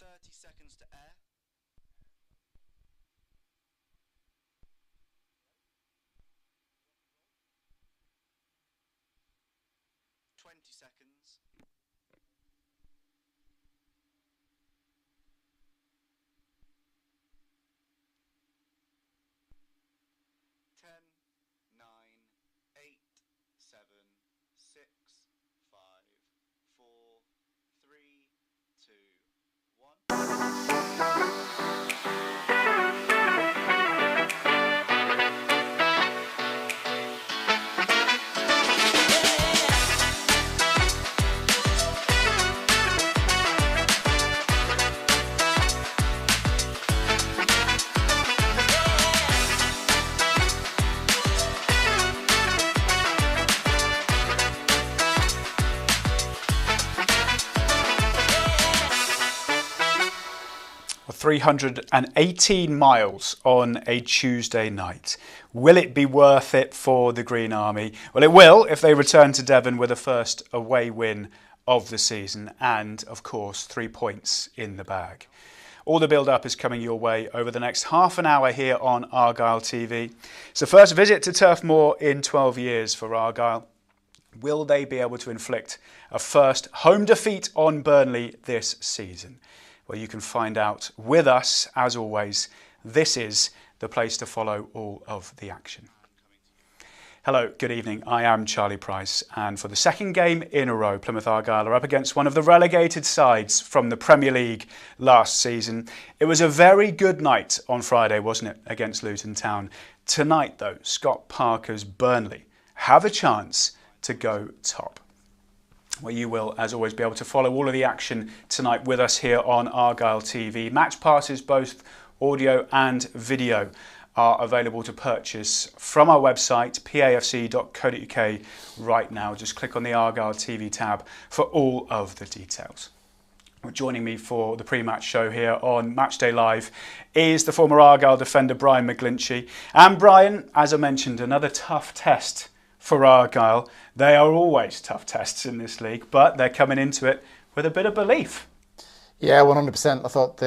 30 seconds to air. Seconds. 10, 9, 8, 7, 6, 5, 4, 3, 2, 318 miles on a Tuesday night. Will it be worth it for the Green Army? Well, it will if they return to Devon with a first away win of the season and, of course, 3 points in the bag. All the build-up is coming your way over the next half an hour here on Argyle TV. It's the first visit to Turf Moor in 12 years for Argyle. Will they be able to inflict a first home defeat on Burnley this season? Well, you can find out with us, as always. This is the place to follow all of the action. Hello, good evening. I am Charlie Price, and for the second game in a row, Plymouth Argyle are up against one of the relegated sides from the Premier League last season. It was a very good night on Friday, wasn't it, against Luton Town. Tonight, though, Scott Parker's Burnley have a chance to go top. Well, you will, as always, be able to follow all of the action tonight with us here on Argyle TV. Match passes, both audio and video, are available to purchase from our website, pafc.co.uk, right now. Just click on the Argyle TV tab for all of the details. Well, joining me for the pre-match show here on Matchday Live is the former Argyle defender Brian McGlinchey. And Brian, as I mentioned, another tough test for Argyle. They are always tough tests in this league, but they're coming into it with a bit of belief. Yeah, 100%. I thought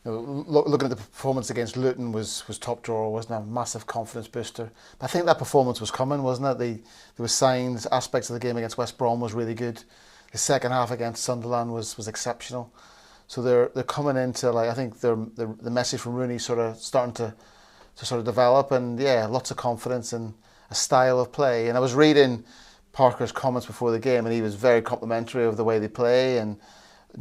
looking at the performance against Luton was top drawer, wasn't it? A massive confidence booster. But I think that performance was coming, wasn't it? There were signs, aspects of the game against West Brom was really good. The second half against Sunderland was exceptional. So they're coming into, like, I think the message from Rooney sort of starting to sort of develop, and yeah, lots of confidence and a style of play. And I was reading Parker's comments before the game, and he was very complimentary of the way they play and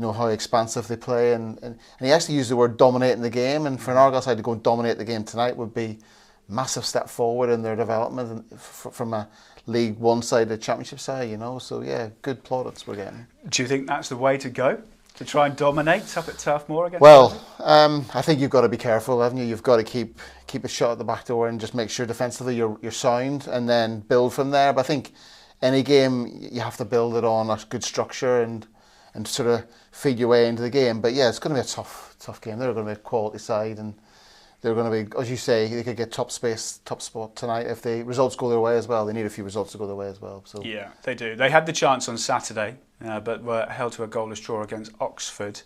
how expansive they play, and he actually used the word dominating the game. And for an Argyle side to go and dominate the game tonight would be a massive step forward in their development from a League One side to Championship side, So yeah, good plaudits we're getting. Do you think that's the way to go? To try and dominate up at Turf Moor again? Well, I think you've got to be careful, haven't you? You've got to keep a shot at the back door and just make sure defensively you're sound, and then build from there. But I think any game you have to build it on a good structure and sort of feed your way into the game. But yeah, it's going to be a tough game. They're going to be a quality side, and they're going to be, as you say, they could get top spot tonight if the results go their way as well. They need a few results to go their way as well. So yeah, they do. They had the chance on Saturday, but were held to a goalless draw against Oxford.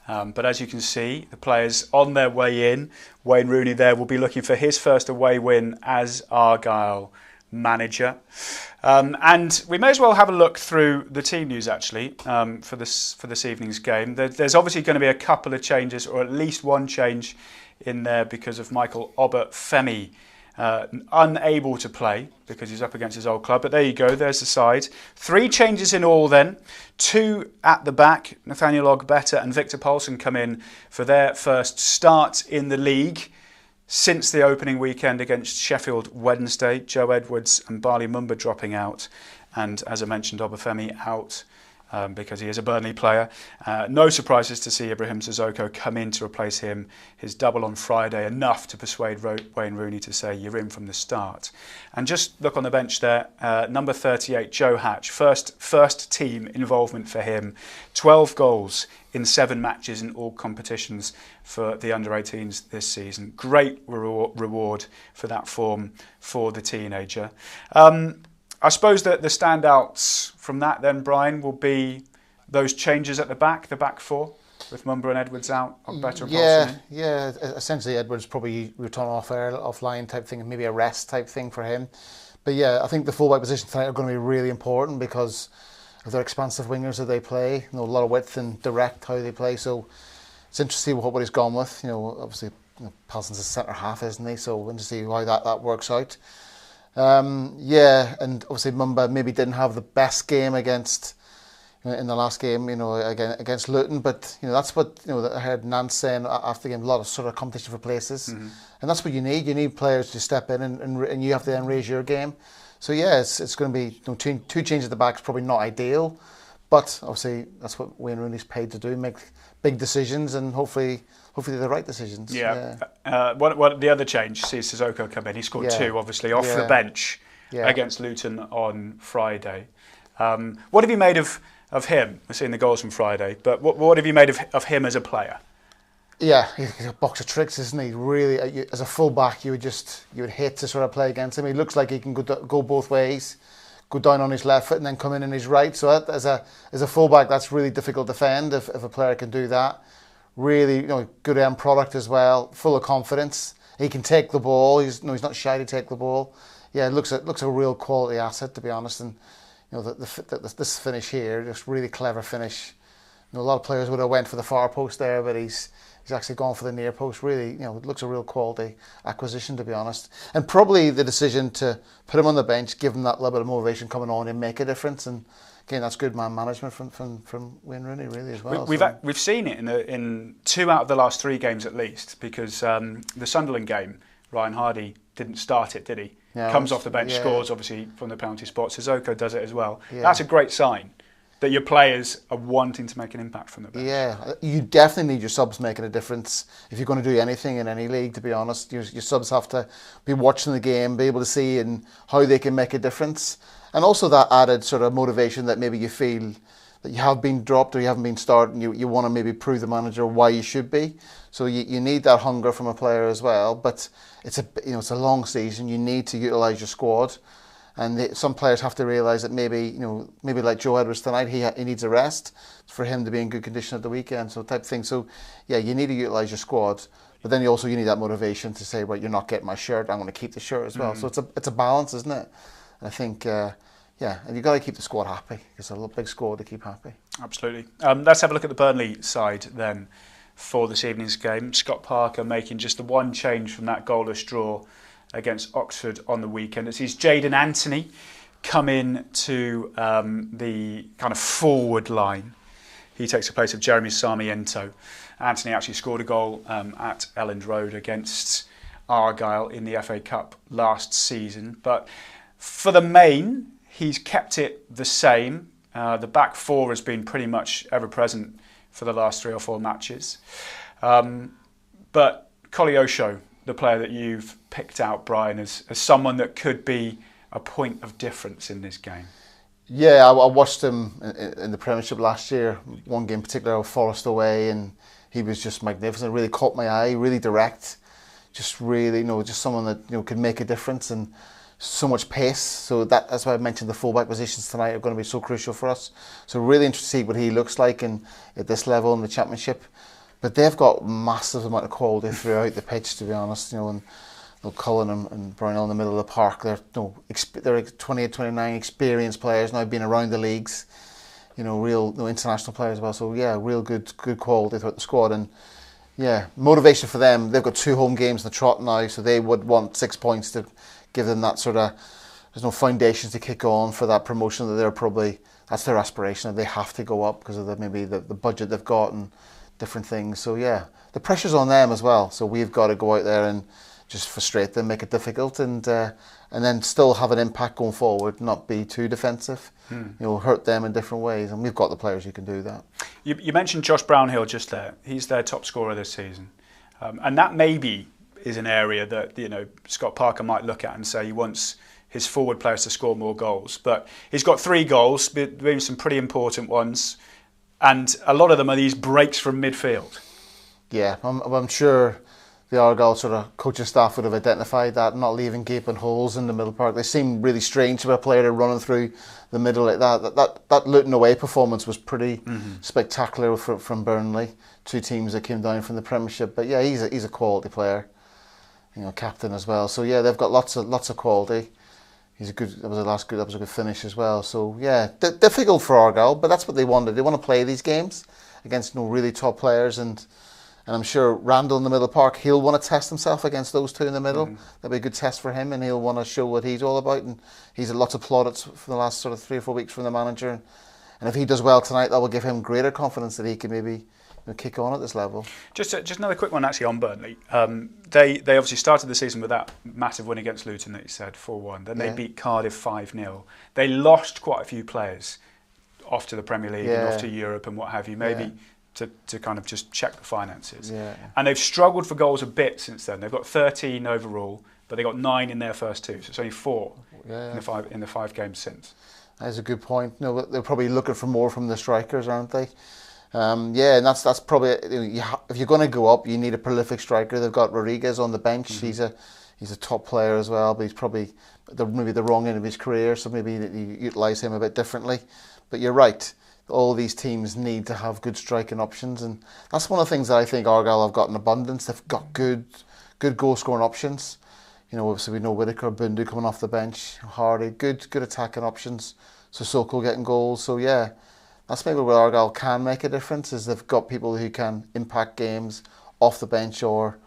But as you can see, the players on their way in. Wayne Rooney there will be looking for his first away win as Argyle manager. And we may as well have a look through the team news actually for this evening's game. There's obviously going to be a couple of changes, or at least one change in there because of Michael Obafemi unable to play because he's up against his old club. But there you go, there's the side. 3 changes in all then. 2 at the back. Nathaniel Ogbeta and Victor Paulsen come in for their first start in the league since the opening weekend against Sheffield Wednesday. Joe Edwards and Barley Mumba dropping out, and as I mentioned, Obafemi out because he is a Burnley player. No surprises to see Ibrahim Sissoko come in to replace him. His double on Friday, enough to persuade Wayne Rooney to say you're in from the start. And just look on the bench there, number 38, Joe Hatch, first team involvement for him. 12 goals in 7 matches in all competitions for the under-18s this season. Great reward for that form for the teenager. I suppose that the standouts from that then, Brian, will be those changes at the back 4. with Mumba and Edwards out, are better. Yeah. Essentially, Edwards probably return offline type thing, and maybe a rest type thing for him. But yeah, I think the fullback position tonight are going to be really important because of their expansive wingers that they play. A lot of width and direct how they play. So it's interesting to see what he's gone with. Obviously, Paulson's a centre half, isn't he? So interesting to see how that works out. And obviously Mumba maybe didn't have the best game in the last game, against Luton, but that's what I heard Nance saying after the game. A lot of sort of competition for places, and that's what you need. You need players to step in, and you have to then raise your game. So yeah, it's going to be two changes at the back is probably not ideal, but obviously that's what Wayne Rooney's paid to do: make big decisions, and hopefully they're the right decisions. Yeah. What the other change? See Sissoko come in. He scored 2, obviously off the bench against Luton on Friday. What have you made of him? We're seeing the goals from Friday, but what have you made of him as a player? Yeah, he's a box of tricks, isn't he? Really, as a full-back, you would hate to sort of play against him. He looks like he can go both ways, go down on his left foot and then come in his right. So as a full-back, that's really difficult to defend if a player can do that. Really, good end product as well, full of confidence. He can take the ball. He's not shy to take the ball. Yeah, it looks a real quality asset, to be honest. And this finish here, just really clever finish. A lot of players would have went for the far post there, but he's actually gone for the near post. Really, it looks a real quality acquisition, to be honest. And probably the decision to put him on the bench, give him that little bit of motivation coming on and make a difference. And again, that's good man management from Wayne Rooney, really, as well. We've seen it in 2 out of the last 3 games at least, because the Sunderland game, Ryan Hardy didn't start it, did he? No, comes off the bench, scores obviously from the penalty spot. Sissoko does it as well. Yeah. That's a great sign that your players are wanting to make an impact from the bench. Yeah, you definitely need your subs making a difference if you're going to do anything in any league, to be honest. Your subs have to be watching the game, be able to see and how they can make a difference. And also that added sort of motivation that maybe you feel that you have been dropped or you haven't been started, and you want to maybe prove the manager why you should be. So you need that hunger from a player as well. But it's a long season. You need to utilise your squad, and some players have to realise that maybe like Joe Edwards tonight, he needs a rest for him to be in good condition at the weekend. So type thing. So yeah, you need to utilise your squad, but then you need that motivation to say, well, you're not getting my shirt. I'm going to keep the shirt as well. So it's a balance, isn't it? And I think. And you've got to keep the squad happy. It's a big squad to keep happy. Absolutely. Let's have a look at the Burnley side then for this evening's game. Scott Parker making just the one change from that goalless draw against Oxford on the weekend. It sees Jadon Anthony come in to the kind of forward line. He takes the place of Jeremy Sarmiento. Anthony actually scored a goal at Elland Road against Argyle in the FA Cup last season. But for the main, he's kept it the same. The back four has been pretty much ever-present for the last 3 or 4 matches. But Koleosho, the player that you've picked out, Brian, as someone that could be a point of difference in this game. Yeah, I watched him in the Premiership last year. One game in particular, Forest away, and he was just magnificent. Really caught my eye, really direct. Just really, just someone that could make a difference, and so much pace. So that's why I mentioned the fullback positions tonight are going to be so crucial for us. So really interested to see what he looks like at this level in the Championship. But they've got massive amount of quality throughout the pitch, to be honest. And Cullen and Brownell in the middle of the park. They're 28, 29 experienced players now, been around the leagues. Real international players as well. So yeah, real good quality throughout the squad. And yeah, motivation for them. They've got 2 home games in the trot now, so they would want 6 points to give them that sort of, there's no foundations to kick on for that promotion that that's their aspiration, that they have to go up because of the budget they've got and different things. So yeah, the pressure's on them as well. So we've got to go out there and just frustrate them, make it difficult, and then still have an impact going forward, not be too defensive, hurt them in different ways. And we've got the players who can do that. You mentioned Josh Brownhill just there. He's their top scorer this season. And that maybe is an area that Scott Parker might look at and say he wants his forward players to score more goals. But he's got 3 goals, been some pretty important ones, and a lot of them are these breaks from midfield. Yeah, I'm sure the Argyle sort of coaching staff would have identified that, not leaving gaping holes in the middle park. They seem really strange to a player running through the middle like that. That Luton away performance was pretty spectacular from Burnley, two teams that came down from the Premiership. But yeah, he's a quality player, captain as well. So yeah, they've got lots of quality. That was a good finish as well. So yeah, difficult for Argyle, but that's what they wanted. They want to play these games against really top players, and I'm sure Randall in the middle park, he'll want to test himself against those two in the middle. That'll be a good test for him, and he'll want to show what he's all about. And he's had lots of plaudits for the last sort of 3 or 4 weeks from the manager. And if he does well tonight, that will give him greater confidence that he can maybe kick on at this level. Just another quick one actually on Burnley. They obviously started the season with that massive win against Luton that you said, 4-1. Then they beat Cardiff 5-0. They lost quite a few players off to the Premier League and off to Europe and what have you. Maybe to kind of just check the finances. Yeah. And they've struggled for goals a bit since then. They've got 13 overall, but they got 9 in their first 2, so it's only 4 in the 5 games since. That's a good point. They're probably looking for more from the strikers, aren't they? And that's probably if you're going to go up, you need a prolific striker. They've got Rodriguez on the bench. He's a top player as well, but he's probably maybe the wrong end of his career, so maybe you utilise him a bit differently. But you're right. All these teams need to have good striking options, and that's one of the things that I think Argyle have got in abundance. They've got good goal scoring options. Obviously we know Whittaker, Bundu coming off the bench, Hardy, good attacking options. Sissoko getting goals. So yeah, that's maybe where Argyle can make a difference, is they've got people who can impact games off the bench or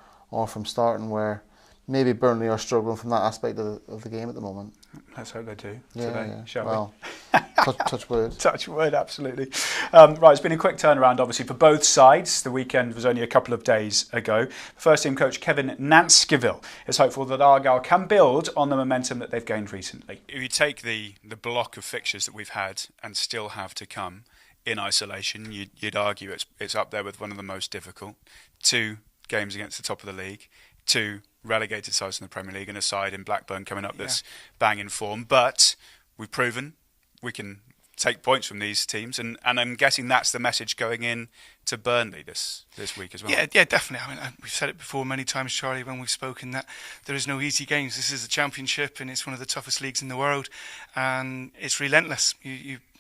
from starting, where maybe Burnley are struggling from that aspect of the game at the moment. Let's hope they do today, shall we? Touch wood. Touch wood, absolutely. Right, it's been a quick turnaround, obviously, for both sides. The weekend was only a couple of days ago. First team coach Kevin Nanskiville is hopeful that Argyle can build on the momentum that they've gained recently. If you take the block of fixtures that we've had and still have to come in isolation, you'd argue it's up there with one of the most difficult. 2 games against the top of the league, 2 relegated sides in the Premier League, and a side in Blackburn coming up that's bang in form. But we've proven we can take points from these teams, and I'm guessing that's the message going in to Burnley this week as well. Yeah, definitely. I mean, we've said it before many times, Charlie, when we've spoken, that there is no easy games. This is the Championship, and it's one of the toughest leagues in the world, and it's relentless.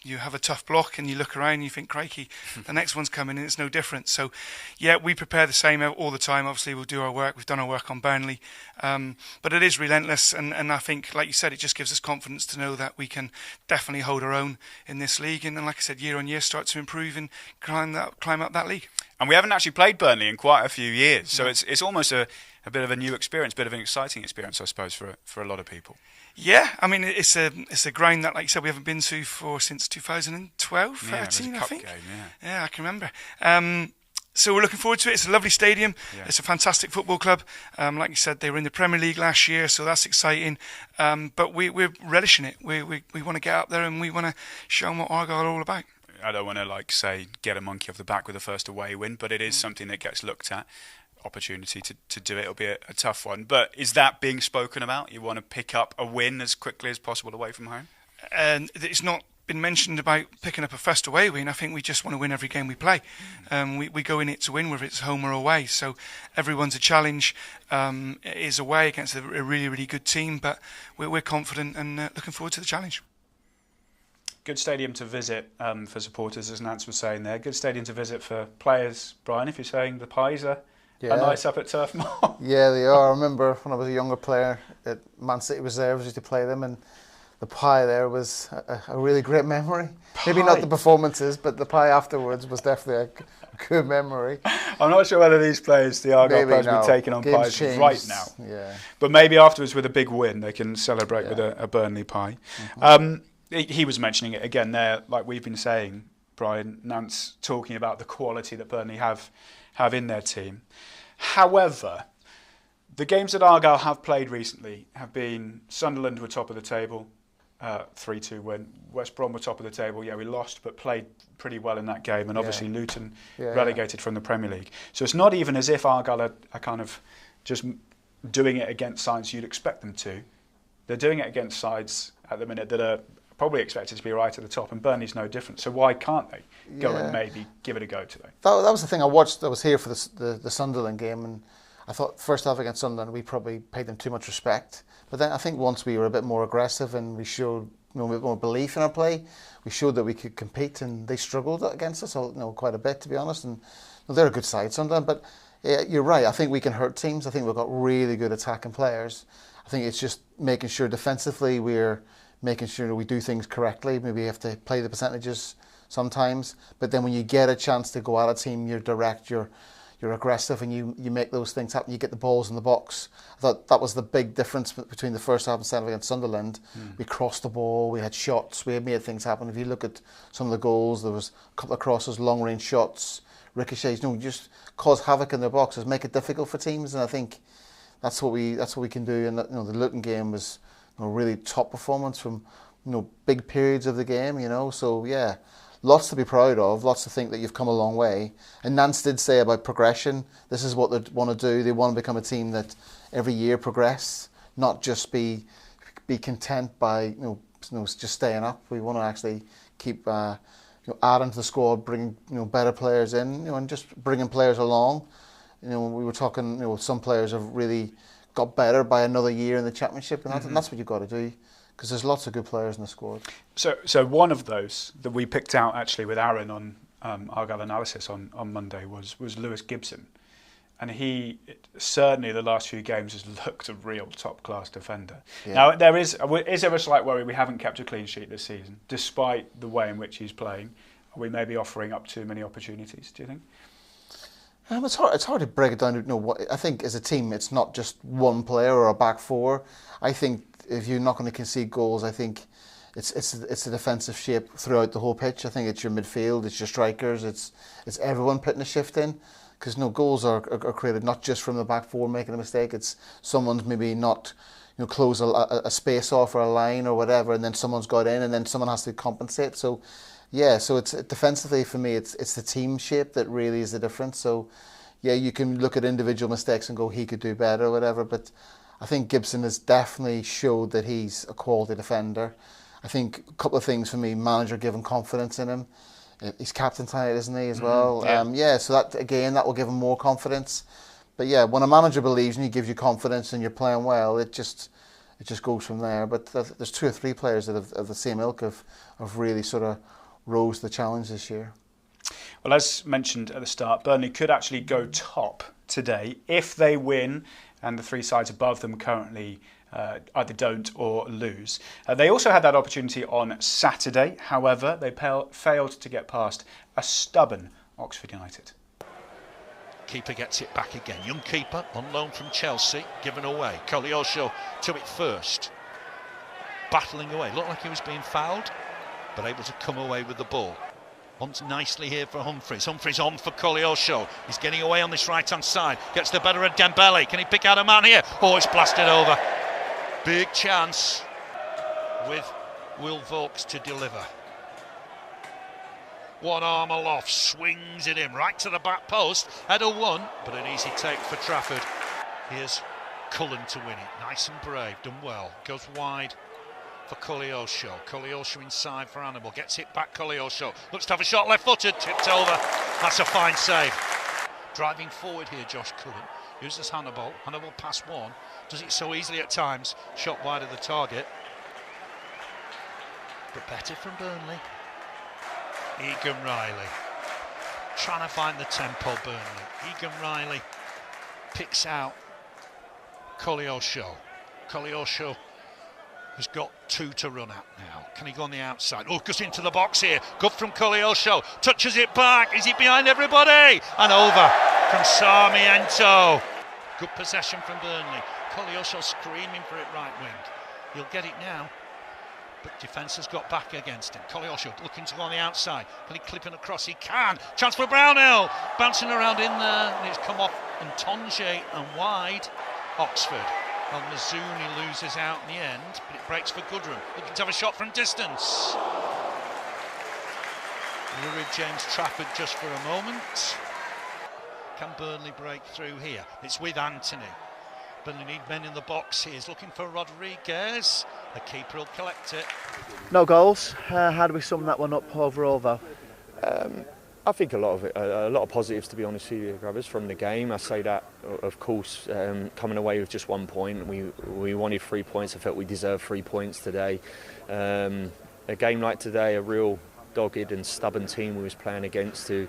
You have a tough block and you look around and you think, crikey, the next one's coming and it's no different. So, yeah, we prepare the same all the time. Obviously, we'll do our work. We've done our work on Burnley. But it is relentless. And I think, like you said, it just gives us confidence to know that we can definitely hold our own in this league. And then, like I said, year on year, start to improve and climb up that league. And we haven't actually played Burnley in quite a few years. So it's almost a bit of a new experience, a bit of an exciting experience, I suppose, for a lot of people. Yeah, I mean, it's a ground that, like you said, we haven't been to since 2012, 13, I think. Game, yeah, I can remember. So we're looking forward to it. It's a lovely stadium. Yeah. It's a fantastic football club. Like you said, they were in the Premier League last year, so that's exciting. But we're relishing it. We want to get up there and we want to show them what Argyle are all about. I don't want to get a monkey off the back with the first away win, but it is something that gets looked at. Opportunity to do it. It'll be a tough one, but is that being spoken about? You want to pick up a win as quickly as possible away from home? And it's not been mentioned about picking up a first away win. I think we just want to win every game we play. We go in it to win, whether it's home or away. So everyone's a challenge. It is away against a really, really good team, but we're confident and looking forward to the challenge. Good stadium to visit for supporters, as Nance was saying there. Good stadium to visit for players. Brian, if you're saying the Pies are nice up at Turf Moor. Yeah, they are. I remember when I was a younger player, Man City was there, I was used to play them, and the pie there was a really great memory. Maybe not the performances, but the pie afterwards was definitely a good memory. I'm not sure whether these players, the Argyle players, will be taking on pies changed right now. Yeah. But maybe afterwards with a big win, they can celebrate with a Burnley pie. He was mentioning it again there, like we've been saying, Brian, Nance talking about the quality that Burnley have in their team. However, the games that Argyle have played recently have been Sunderland were top of the table, 3-2 win. West Brom were top of the table. Yeah, we lost, but played pretty well in that game. And obviously Luton relegated from the Premier League. So it's not even as if Argyle are kind of just doing it against sides you'd expect them to. They're doing it against sides at the minute that are probably expected to be right at the top, and Burnley's no different. So why can't they go and maybe give it a go today? That was the thing I watched. I was here for the Sunderland game, and I thought first half against Sunderland we probably paid them too much respect. But then I think once we were a bit more aggressive and we showed a bit more belief in our play, we showed that we could compete, and they struggled against us quite a bit, to be honest. And they're a good side Sunderland, but you're right. I think we can hurt teams. I think we've got really good attacking players. I think it's just making sure defensively we're making sure we do things correctly. Maybe you have to play the percentages sometimes, but then when you get a chance to go at a team, you're direct, you're aggressive, and you make those things happen. You get the balls in the box. I thought that was the big difference between the first half and second half against Sunderland. We crossed the ball, we had shots, we had made things happen. If you look at some of the goals, there was a couple of crosses, long range shots, ricochets. Just cause havoc in their boxes, make it difficult for teams, and I think that's what we can do. And the Luton game was a really top performance from big periods of the game. So yeah. Lots to be proud of, lots to think that you've come a long way. And Nance did say about progression, this is what they want to do. They want to become a team that every year progress, not just be content by just staying up. We want to actually keep adding to the squad, bring better players in, and just bringing players along. We were talking, some players have really got better by another year in the Championship, and that's what you've got to do. Because there's lots of good players in the squad. So one of those that we picked out actually with Aaron on Argyle Analysis on Monday was Lewis Gibson. And he certainly the last few games has looked a real top-class defender. Yeah. Now, is there a slight worry we haven't kept a clean sheet this season, despite the way in which he's playing? Are we maybe offering up too many opportunities, do you think? It's hard to break it down. I think as a team, it's not just one player or a back four. I think if you're not going to concede goals, I think it's a defensive shape throughout the whole pitch. I think it's your midfield, it's your strikers, it's everyone putting a shift in. Because goals are created not just from the back four making a mistake. It's someone's maybe not close a space off or a line or whatever, and then someone's got in, and then someone has to compensate. So yeah, so it's defensively for me, it's the team shape that really is the difference. So yeah, you can look at individual mistakes and go he could do better or whatever, but I think Gibson has definitely showed that he's a quality defender. I think a couple of things for me: manager giving confidence in him. He's captain tonight, isn't he, as well? Yeah. So that will give him more confidence. But yeah, when a manager believes in you, gives you confidence, and you're playing well, it just goes from there. But there's two or three players that have the same ilk have really sort of rose the challenge this year. Well, as mentioned at the start, Burnley could actually go top today if they win, and the three sides above them currently either don't or lose. They also had that opportunity on Saturday. However, they failed to get past a stubborn Oxford United. Keeper gets it back again. Young keeper on loan from Chelsea, given away. Koleosho to it first. Battling away. Looked like he was being fouled, but able to come away with the ball. On nicely here for Humphreys. Humphreys on for Koleosho. He's getting away on this right-hand side. Gets the better of Dembele. Can he pick out a man here? Oh, it's blasted over. Big chance with Will Vokes to deliver. One arm aloft, swings it in right to the back post. Header one, but an easy take for Trafford. Here's Cullen to win it. Nice and brave, done well. Goes wide for Koleosho. Koleosho inside for Hannibal. Gets it back, Koleosho. Looks to have a shot left-footed, tipped over. That's a fine save. Driving forward here, Josh Cullen. Uses Hannibal. Hannibal pass one. Does it so easily at times. Shot wide of the target. But better from Burnley. Egan Riley. Trying to find the tempo, Burnley. Egan Riley picks out Koleosho. Koleosho has got two to run at now. Can he go on the outside? Oh, goes into the box here. Good from Koleosho. Touches it back. Is he behind everybody? And over from Sarmiento. Good possession from Burnley. Koleosho screaming for it right wing. He'll get it now. But defence has got back against him. Koleosho looking to go on the outside. Can he clip it across? He can. Chance for Brownhill. Bouncing around in there. And it's come off Ntonje and wide. Oxford. Well, Mizuni loses out in the end, but it breaks for Goodrum. Looking to have a shot from distance. Lurid James Trafford just for a moment. Can Burnley break through here? It's with Anthony. Burnley need men in the box. He's looking for Rodriguez. The keeper will collect it. No goals. How do we sum that one up overall, though? I think a lot of positives, to be honest with you, Grabbers, from the game. I say that, of course, coming away with just 1 point. We wanted 3 points. I felt we deserved 3 points today. A game like today, a real dogged and stubborn team we was playing against, who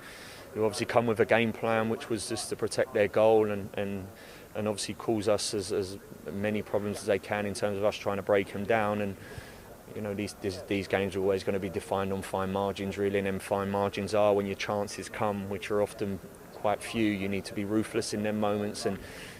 obviously come with a game plan which was just to protect their goal and obviously cause us as many problems as they can in terms of us trying to break them down. And you know, these games are always going to be defined on fine margins, really, and then fine margins are when your chances come, which are often quite few. You need to be ruthless in them moments, and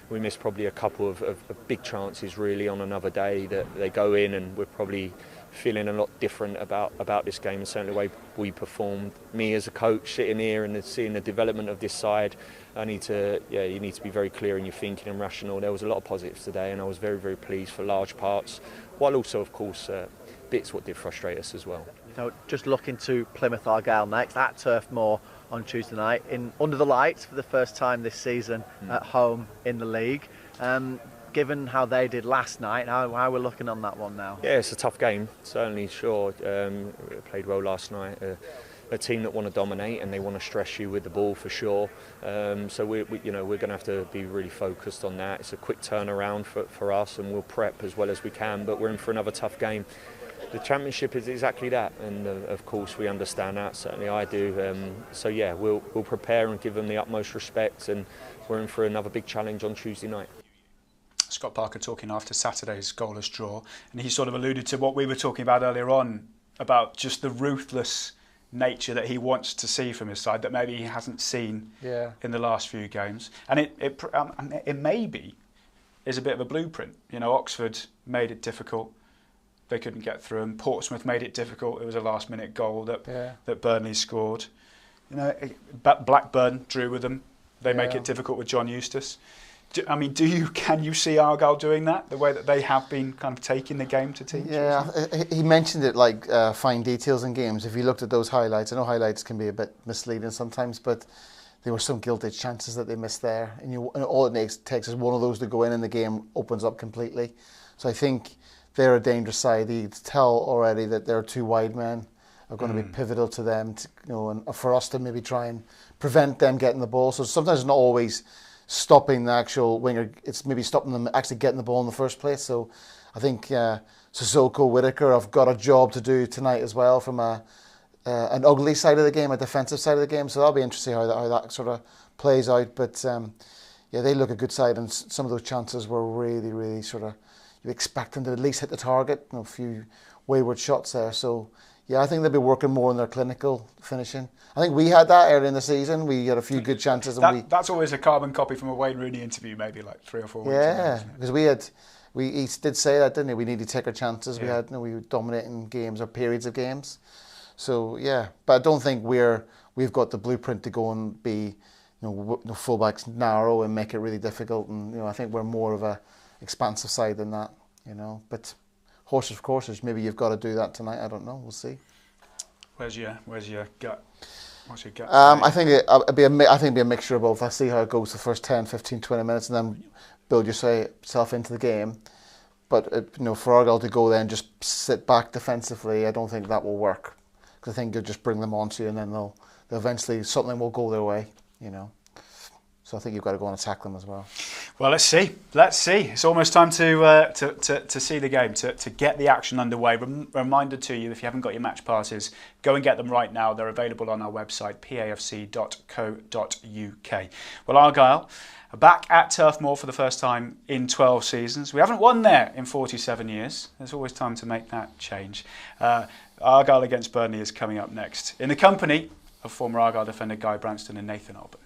we missed probably a couple of big chances really on another day that they go in, and we're probably feeling a lot different about this game, and certainly the way we performed. Me as a coach sitting here and seeing the development of this side, you need to be very clear in your thinking and rational. There was a lot of positives today, and I was very, very pleased for large parts, while also, of course, bits what did frustrate us as well. So just looking to Plymouth Argyle next at Turf Moor on Tuesday night, under the lights for the first time this season at home in the league. Given how they did last night, how we're looking on that one now? Yeah, it's a tough game, certainly, sure. Played well last night. A team that want to dominate and they want to stress you with the ball for sure. So we're going to have to be really focused on that. It's a quick turnaround for us, and we'll prep as well as we can. But we're in for another tough game. The Championship is exactly that, and of course we understand that. Certainly I do. So yeah, we'll prepare and give them the utmost respect, and we're in for another big challenge on Tuesday night. Scott Parker talking after Saturday's goalless draw, and he sort of alluded to what we were talking about earlier on, about just the ruthless nature that he wants to see from his side that maybe he hasn't seen in the last few games. And it maybe is a bit of a blueprint. You know, Oxford made it difficult. They couldn't get through them. Portsmouth made it difficult. It was a last-minute goal that Burnley scored. You know, Blackburn drew with them. They make it difficult with John Eustace. Can you see Argyle doing that, the way that they have been kind of taking the game to teams? Yeah, he mentioned it like fine details in games. If you looked at those highlights, I know highlights can be a bit misleading sometimes, but there were some gilt edged chances that they missed there. And all it takes is one of those to go in and the game opens up completely. So I think they're a dangerous side. You tell already that their two wide men are going to be pivotal to them, and for us to maybe try and prevent them getting the ball. So sometimes it's not always stopping the actual winger, it's maybe stopping them actually getting the ball in the first place. So I think Sissoko, Whittaker have got a job to do tonight as well from an ugly side of the game, a defensive side of the game. So that'll be interesting how that sort of plays out. But they look a good side, and some of those chances were really, really sort of, you expect them to at least hit the target, a few wayward shots there. So yeah, I think they'll be working more on their clinical finishing. I think we had that early in the season. We had a few good chances. That's always a carbon copy from a Wayne Rooney interview, maybe like 3 or 4 weeks ago. Yeah, because he did say that, didn't he? We need to take our chances. We were dominating games or periods of games. So yeah, but I don't think we've got the blueprint to go and be, fullbacks narrow and make it really difficult. And I think we're more of a expansive side than that. But horses for courses. Maybe you've got to do that tonight. I don't know. We'll see. Where's your gut? What's your gut? I think it'd be a mixture of both. I see how it goes the first 10, 15, 20 minutes, and then build yourself into the game. But for Argyle to go there and just sit back defensively, I don't think that will work. Because I think you'll just bring them onto you, and then they'll eventually something will go their way. So I think you've got to go and attack them as well. Well, let's see. It's almost time to see the game, to get the action underway. Reminder to you, if you haven't got your match passes, go and get them right now. They're available on our website, pafc.co.uk. Well, Argyle are back at Turf Moor for the first time in 12 seasons. We haven't won there in 47 years. There's always time to make that change. Argyle against Burnley is coming up next, in the company of former Argyle defender Guy Branston and Nathan Alban.